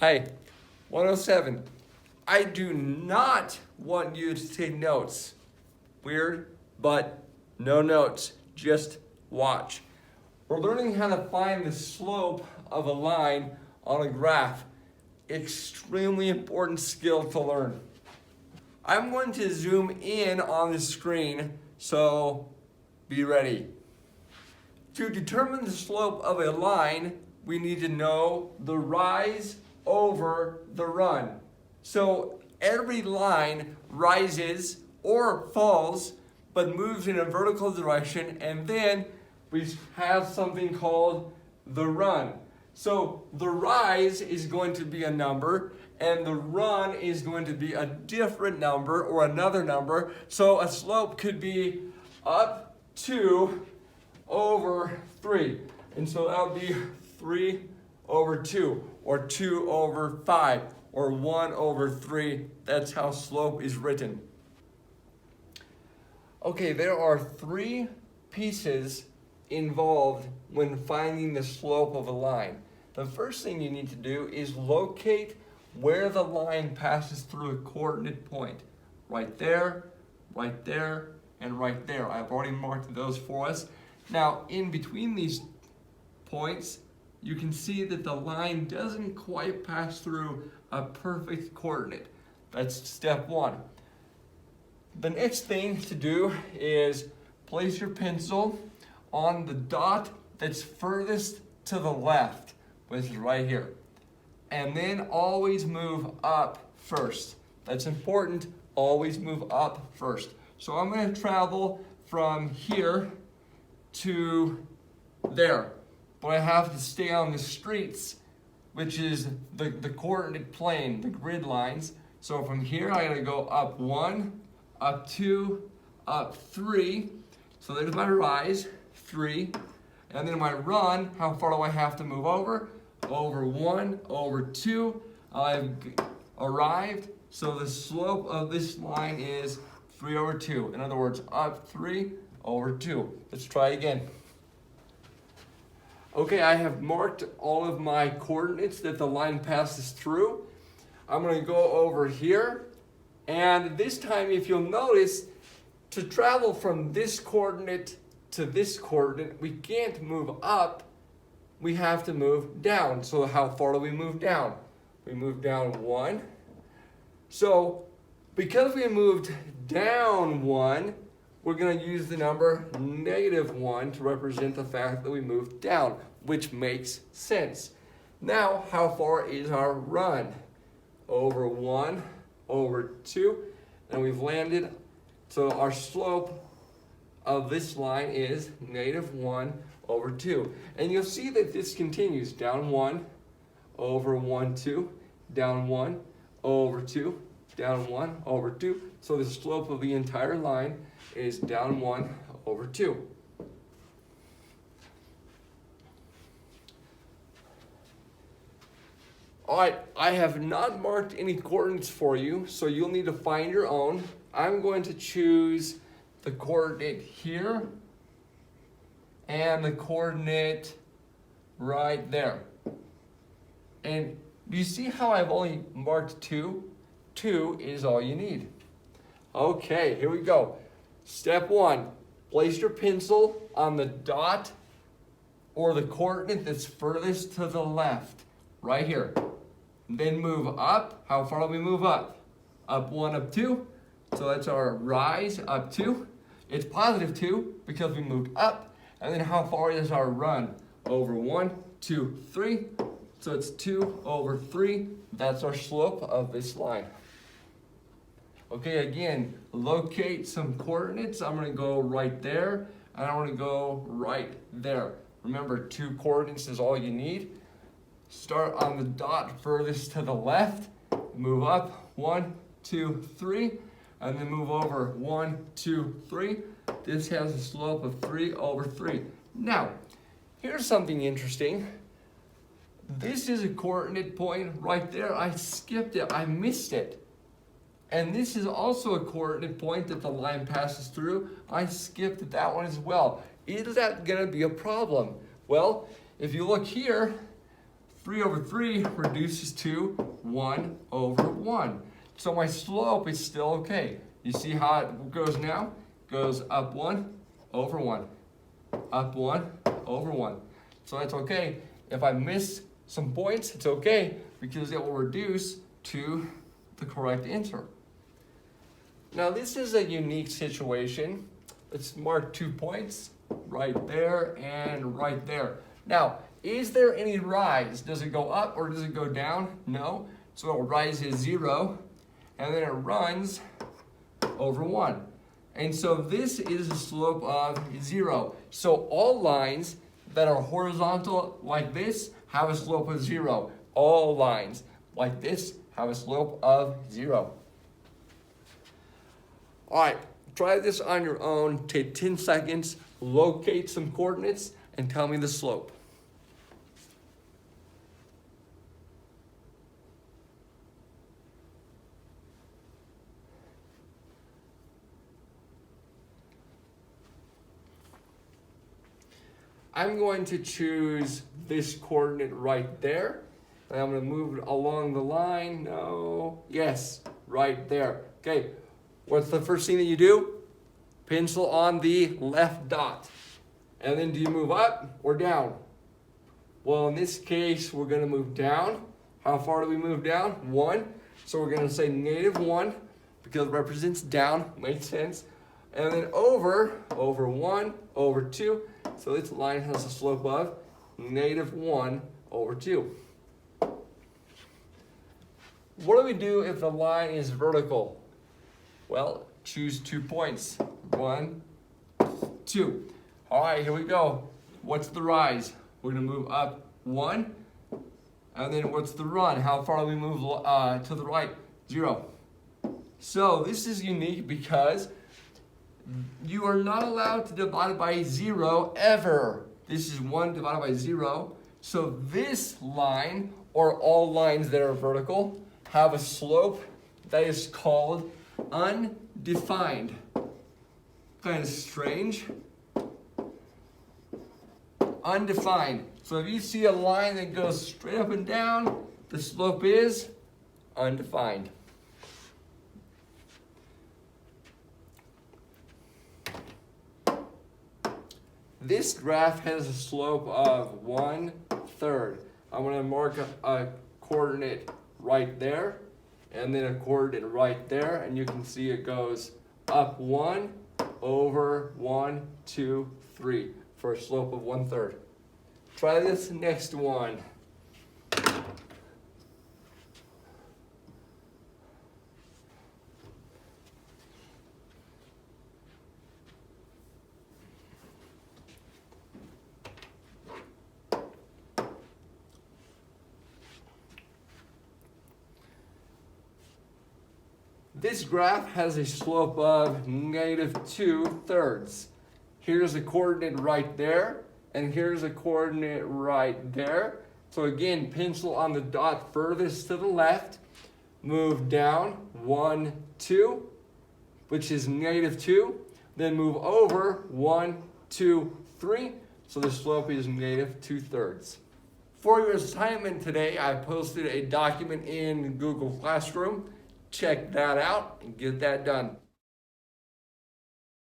Hey, 107. I do not want you to take notes. Weird, but no notes. Just watch. We're learning how to find the slope of a line on a graph. Extremely important skill to learn. I'm going to zoom in on the screen, so be ready. To determine the slope of a line, we need to know the rise over the run. So every line rises or falls, but moves in a vertical direction, and then we have something called the run. So the rise is going to be a number, and the run is going to be a different number or another number. So a slope could be up 2 over 3. And so that would be 3 over 2, or 2 over 5, or 1 over 3. That's how slope is written. Okay, there are 3 pieces involved when finding the slope of a line. The first thing you need to do is locate where the line passes through a coordinate point. Right there, and right there. I've already marked those for us. Now, in between these points, you can see that the line doesn't quite pass through a perfect coordinate. That's step 1. The next thing to do is place your pencil on the dot that's furthest to the left, which is right here. And then always move up first. That's important, always move up first. So I'm going to travel from here to there. But I have to stay on the streets, which is the coordinate plane, the grid lines. So from here I gotta go up 1, up 2, up 3. So there's my rise, 3. And then my run, how far do I have to move over? Over 1, over 2. I've arrived. So the slope of this line is 3 over 2. In other words, up 3 over 2. Let's try again. Okay, I have marked all of my coordinates that the line passes through. I'm going to go over here, and this time, if you'll notice, to travel from this coordinate to this coordinate, we can't move up, we have to move down. So how far do we move down? We move down 1. So because we moved down 1, we're going to use the number -1 to represent the fact that we moved down, which makes sense. Now, how far is our run? Over 1, over 2, and we've landed. So our slope of this line is -1 over 2. And you'll see that this continues down 1, over 1, 2, down 1, over 2, down 1, over 2. So the slope of the entire line is down 1 over 2. All right, I have not marked any coordinates for you, so you'll need to find your own. I'm going to choose the coordinate here and the coordinate right there. And do you see how I've only marked 2? 2 is all you need. Okay, here we go. Step 1, place your pencil on the dot or the coordinate that's furthest to the left, right here. Then move up. How far do we move up? Up 1, up 2. So that's our rise, up 2. It's +2 because we moved up. And then how far is our run? Over 1, 2, 3. So it's 2 over 3. That's our slope of this line. Okay, again, locate some coordinates. I'm going to go right there, and I want to go right there. Remember, 2 coordinates is all you need. Start on the dot furthest to the left, move up 1, 2, 3, and then move over 1, 2, 3. This has a slope of 3 over 3. Now, here's something interesting. This is a coordinate point right there. I skipped it, I missed it. And this is also a coordinate point that the line passes through. I skipped that one as well. Is that going to be a problem? Well, if you look here, 3 over 3 reduces to 1 over 1. So my slope is still okay. You see how it goes now? Goes up 1 over 1. Up 1 over 1. So that's okay. If I miss some points, it's okay because it will reduce to the correct answer. Now this is a unique situation. Let's mark 2 points right there and right there. Now, is there any rise? Does it go up or does it go down? No. So it will rise to 0 and then it runs over 1. And so this is a slope of 0. So all lines that are horizontal like this have a slope of 0. All lines like this have a slope of 0. All right, try this on your own. Take 10 seconds, locate some coordinates, and tell me the slope. I'm going to choose this coordinate right there. And I'm going to move it along the line. No. Yes, right there. Okay, what's the first thing that you do? Pencil on the left dot. And then do you move up or down? Well, in this case, we're going to move down. How far do we move down? 1. So we're going to say -1 because it represents down. Makes sense. And then over 1, over 2. So this line has a slope of -1 over 2. What do we do if the line is vertical? Well, choose 2 points. 1, 2. All right, here we go. What's the rise? We're going to move up 1. And then what's the run? How far do we move to the right? 0. So this is unique because you are not allowed to divide it by 0 ever. This is 1 divided by 0. So this line, or all lines that are vertical, have a slope that is called undefined. Kind of strange. Undefined. So if you see a line that goes straight up and down, the slope is undefined. This graph has a slope of 1/3. I'm going to mark a coordinate right there, and then a coordinate right there, and you can see it goes up 1 over 1, 2, 3 for a slope of 1/3. Try this next one. This graph has a slope of -2/3. Here's a coordinate right there, and here's a coordinate right there. So again, pencil on the dot furthest to the left, move down 1, 2, which is -2, then move over 1, 2, 3, so the slope is -2/3. For your assignment today, I posted a document in Google Classroom. Check that out and get that done.